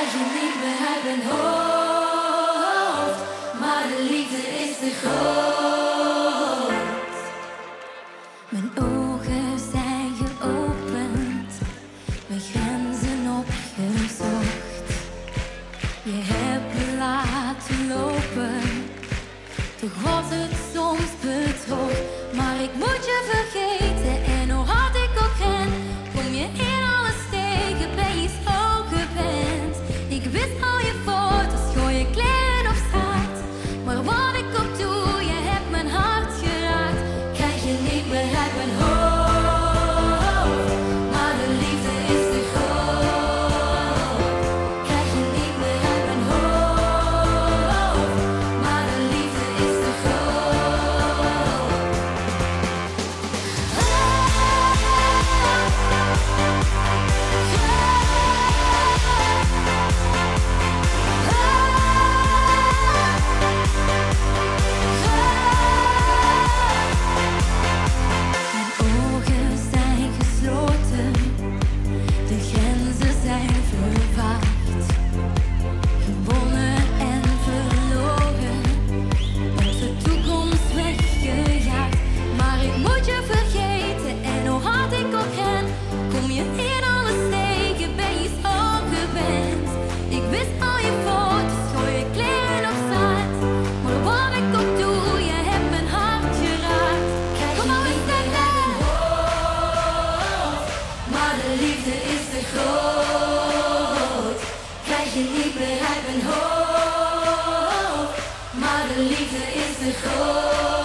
krijg je niet meer uit mijn hoofd, maar de liefde is te groot. Mijn ogen zijn geopend, mijn grenzen opgezocht. Je hebt me laten lopen, toch was het soms bedrog. Maar ik moet je vergeten en hoe hard ik ook ren, kom je in alles tegen, ben je zo gewend. Ik wist al je foto's, gooi je kleren op straat, maar wat ik ook doe, je hebt mijn hart geraakt. Krijg je niet meer uit mijn hoofd, maar de liefde is te groot. Krijg je niet meer uit mijn hoofd, maar de liefde is te groot. Mijn ogen zijn gesloten, de grenzen zijn vervaagd. Gewonnen en verloren, onze toekomst weggejaagd. Maar ik moet je vergeten en hoe hard ik ook ren, kom je in alles tegen, ben je zo gewend. Ik wist al je foto's, gooi je kleren op straat, maar wat ik ook doe, je hebt mijn hart geraakt. Krijg je niet meer uit mijn hoofd, maar de liefde is te groot. Krijg je niet meer uit mijn hoofd, maar de liefde is te groot.